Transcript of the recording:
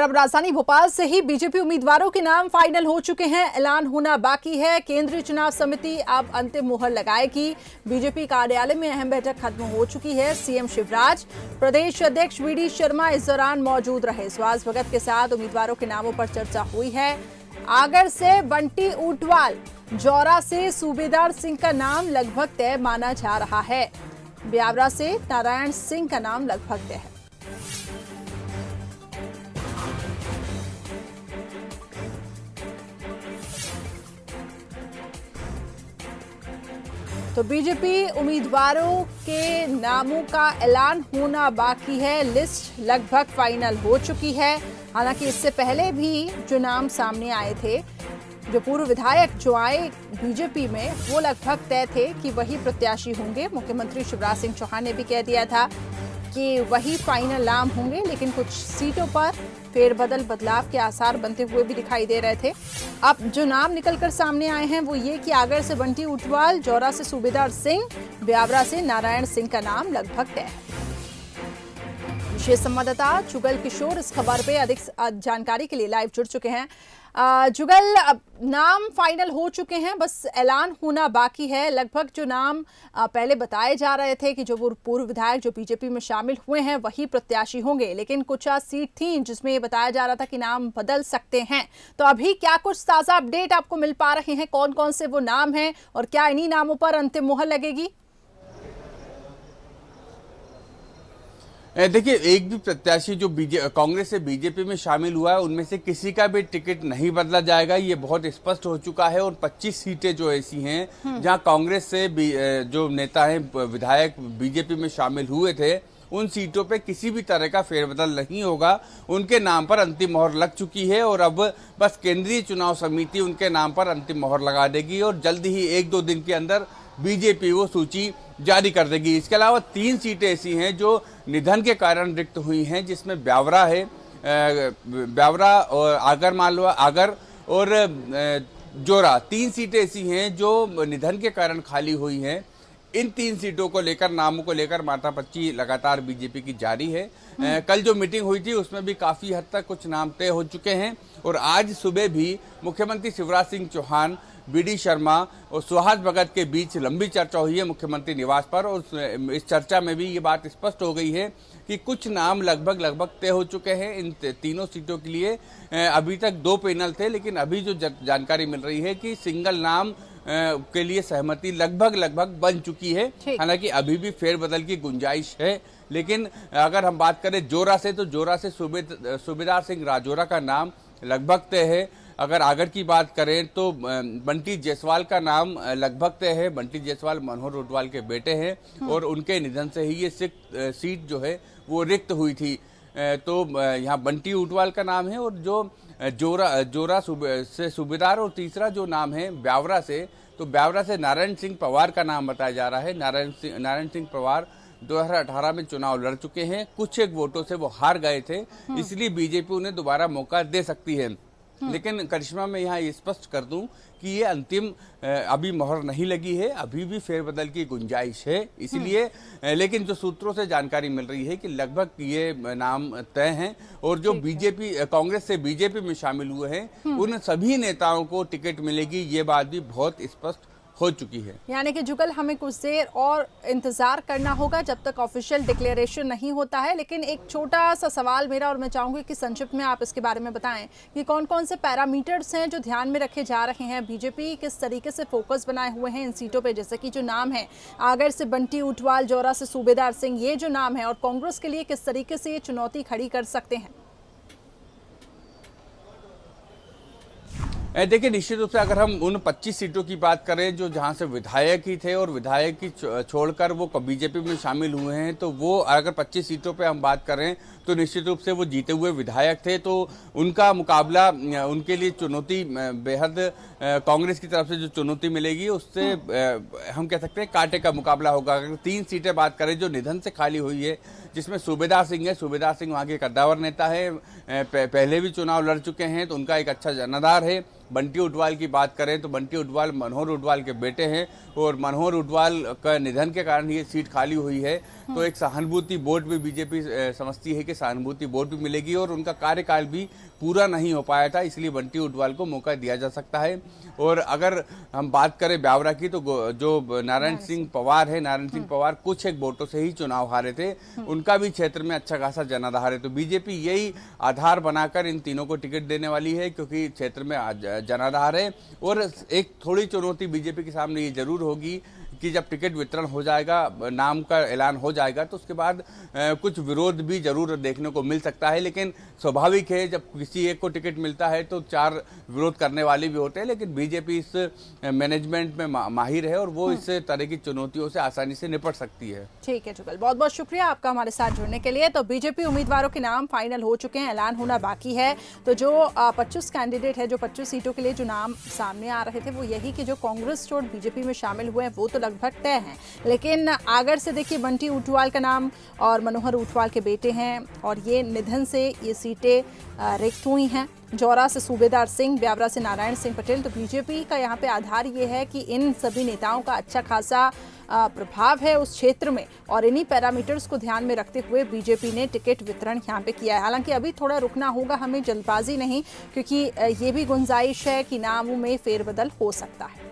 अब राजधानी भोपाल से ही बीजेपी उम्मीदवारों के नाम फाइनल हो चुके हैं, ऐलान होना बाकी है। केंद्रीय चुनाव समिति अब अंतिम मुहर लगाएगी। बीजेपी कार्यालय में अहम बैठक खत्म हो चुकी है। सीएम शिवराज, प्रदेश अध्यक्ष वीडी शर्मा इस दौरान मौजूद रहे। सुहास भगत के साथ उम्मीदवारों के नामों पर चर्चा हुई है। आगर से बंटी ऊंटवाल, जौरा से सूबेदार सिंह का नाम लगभग तय माना जा रहा है। ब्यावरा से नारायण सिंह का नाम लगभग तय है। तो बीजेपी उम्मीदवारों के नामों का ऐलान होना बाकी है। लिस्ट लगभग फाइनल हो चुकी है। हालांकि इससे पहले भी जो नाम सामने आए थे, जो पूर्व विधायक जो आए बीजेपी में, वो लगभग तय थे कि वही प्रत्याशी होंगे। मुख्यमंत्री शिवराज सिंह चौहान ने भी कह दिया था कि वही फाइनल नाम होंगे, लेकिन कुछ सीटों पर फेरबदल बदलाव के आसार बनते हुए भी दिखाई दे रहे थे। अब जो नाम निकलकर सामने आए हैं वो ये कि आगर से बंटी ऊंटवाल, जौरा से सूबेदार सिंह, ब्यावरा से नारायण सिंह का नाम लगभग तय है। विशेष संवाददाता जुगल किशोर इस खबर पे अधिक जानकारी के लिए लाइव जुड़ चुके हैं। जुगल, अब नाम फाइनल हो चुके हैं, बस ऐलान होना बाकी है। लगभग जो नाम पहले बताए जा रहे थे कि जो पूर्व विधायक जो बीजेपी में शामिल हुए हैं वही प्रत्याशी होंगे, लेकिन कुछ सीट थी जिसमें ये बताया जा रहा था कि नाम बदल सकते हैं। तो अभी क्या कुछ ताज़ा अपडेट आपको मिल पा रहे हैं? कौन कौन से वो नाम हैं और क्या इन्हीं नामों पर अंतिम मुहर लगेगी? देखिए, एक भी प्रत्याशी जो कांग्रेस से बीजेपी में शामिल हुआ है उनमें से किसी का भी टिकट नहीं बदला जाएगा, ये बहुत स्पष्ट हो चुका है। और 25 सीटें जो ऐसी हैं जहां कांग्रेस से जो नेता हैं, विधायक बीजेपी में शामिल हुए थे, उन सीटों पे किसी भी तरह का फेरबदल नहीं होगा। उनके नाम पर अंतिम मोहर लग चुकी है और अब बस केंद्रीय चुनाव समिति उनके नाम पर अंतिम मोहर लगा देगी और जल्द ही 1-2 दिन के अंदर बीजेपी वो सूची जारी कर देगी। इसके अलावा 3 सीटें ऐसी हैं जो निधन के कारण रिक्त हुई हैं, जिसमें ब्यावरा है, ब्यावरा और आगर मालवा, आगर और जोरा। 3 सीटें ऐसी हैं जो निधन के कारण खाली हुई हैं। इन 3 सीटों को लेकर, नामों को लेकर माथापच्ची लगातार बीजेपी की जारी है। कल जो मीटिंग हुई थी उसमें भी काफी हद तक कुछ नाम तय हो चुके हैं और आज सुबह भी मुख्यमंत्री शिवराज सिंह चौहान, वीडी शर्मा और सुहास भगत के बीच लंबी चर्चा हुई है मुख्यमंत्री निवास पर। और इस चर्चा में भी ये बात स्पष्ट हो गई है कि कुछ नाम लगभग तय हो चुके हैं इन तीनों सीटों के लिए। अभी तक 2 पैनल थे, लेकिन अभी जो जानकारी मिल रही है कि सिंगल नाम के लिए सहमति लगभग बन चुकी है। हालांकि अभी भी फेरबदल की गुंजाइश है। लेकिन अगर हम बात करें जोरा से, तो जोरा से सूबेदार सिंह राजौरा का नाम लगभग तय है। अगर आगर की बात करें तो बंटी जायसवाल का नाम लगभग तय है। बंटी जायसवाल मनोहर ऊंटवाल के बेटे हैं और उनके निधन से ही ये सीट जो है वो रिक्त हुई थी। तो यहाँ बंटी ऊंटवाल का नाम है और जो जोरा से सूबेदार, और तीसरा जो नाम है ब्यावरा से, तो ब्यावरा से नारायण सिंह पवार का नाम बताया जा रहा है। नारायण सिंह पवार 2018 में चुनाव लड़ चुके हैं, कुछ एक वोटों से वो हार गए थे, इसलिए बीजेपी उन्हें दोबारा मौका दे सकती है। लेकिन करिश्मा, मैं यहाँ ये स्पष्ट कर दूं कि ये अंतिम अभी मोहर नहीं लगी है, अभी भी फेरबदल की गुंजाइश है। इसलिए लेकिन जो सूत्रों से जानकारी मिल रही है कि लगभग ये नाम तय हैं और जो बीजेपी, कांग्रेस से बीजेपी में शामिल हुए हैं उन सभी नेताओं को टिकट मिलेगी, ये बात भी बहुत स्पष्ट हो चुकी है। यानी कि जुगल, हमें कुछ देर और इंतजार करना होगा जब तक ऑफिशियल डिक्लेरेशन नहीं होता है। लेकिन एक छोटा सा सवाल मेरा, और मैं चाहूंगी कि संक्षिप्त में आप इसके बारे में बताएं कि कौन कौन से पैरामीटर्स हैं जो ध्यान में रखे जा रहे हैं। बीजेपी किस तरीके से फोकस बनाए हुए हैं इन सीटों पे, जैसे कि जो नाम है आगर से बंटी ऊंटवाल, जौरा से सूबेदार सिंह, ये जो नाम है, और कांग्रेस के लिए किस तरीके से ये चुनौती खड़ी कर सकते हैं? देखिए, निश्चित रूप से अगर हम उन 25 सीटों की बात करें जो जहां से विधायक ही थे और विधायक की छोड़कर वो बीजेपी में शामिल हुए हैं, तो वो अगर 25 सीटों पे हम बात करें तो निश्चित रूप से वो जीते हुए विधायक थे। तो उनका मुकाबला, उनके लिए चुनौती बेहद, कांग्रेस की तरफ से जो चुनौती मिलेगी उससे हम कह सकते हैं कांटे का मुकाबला होगा। अगर 3 सीटें बात करें जो निधन से खाली हुई है, जिसमें सूबेदार सिंह है, सूबेदार सिंह वहाँ के कद्दावर नेता है, पहले भी चुनाव लड़ चुके हैं, तो उनका एक अच्छा जनाधार है। बंटी ऊंटवाल की बात करें तो बंटी ऊंटवाल मनोहर ऊंटवाल के बेटे हैं और मनोहर ऊंटवाल का निधन के कारण ये सीट खाली हुई है। तो एक सहानुभूति वोट भी बीजेपी समझती है कि सहानुभूति वोट भी मिलेगी और उनका कार्यकाल भी पूरा नहीं हो पाया था, इसलिए बंटी उटवाल को मौका दिया जा सकता है। और अगर हम बात करें ब्यावरा की, तो जो नारायण सिंह पवार है, नारायण सिंह पवार कुछ एक वोटों से ही चुनाव हारे थे, उनका भी क्षेत्र में अच्छा खासा जनाधार है। तो बीजेपी यही आधार बनाकर इन तीनों को टिकट देने वाली है, क्योंकि क्षेत्र में जनाधार है। और एक थोड़ी चुनौती बीजेपी के सामने ये जरूर होगी कि जब टिकट वितरण हो जाएगा, नाम का ऐलान हो जाएगा, तो उसके बाद कुछ विरोध भी जरूर देखने को मिल सकता है। लेकिन स्वाभाविक है, जब किसी एक को टिकट मिलता है तो 4 विरोध करने वाले भी होते हैं। लेकिन बीजेपी इस मैनेजमेंट में माहिर है और वो इस तरह की चुनौतियों से आसानी से निपट सकती है। ठीक है जुगल, बहुत बहुत शुक्रिया आपका हमारे साथ जुड़ने के लिए। तो बीजेपी उम्मीदवारों के नाम फाइनल हो चुके हैं, ऐलान होना बाकी है। तो जो 25 कैंडिडेट है, जो 25 सीटों के लिए जो नाम सामने आ रहे थे, वो यही कि जो कांग्रेस छोड़ बीजेपी में शामिल हुए हैं वो तो लगभग तय हैं। लेकिन आगर से देखिए, बंटी ऊंटवाल का नाम और मनोहर ऊंटवाल के बेटे हैं, और ये निधन से ये सीटें रिक्त हुई हैं। जौरा से सूबेदार सिंह, ब्यावरा से नारायण सिंह पटेल। तो बीजेपी का यहाँ पे आधार ये है कि इन सभी नेताओं का अच्छा खासा प्रभाव है उस क्षेत्र में, और इन्हीं पैरामीटर्स को ध्यान में रखते हुए बीजेपी ने टिकट वितरण यहाँ पे किया है। हालांकि अभी थोड़ा रुकना होगा, हमें जल्दबाजी नहीं, क्योंकि ये भी गुंजाइश है कि नामों में फेरबदल हो सकता है।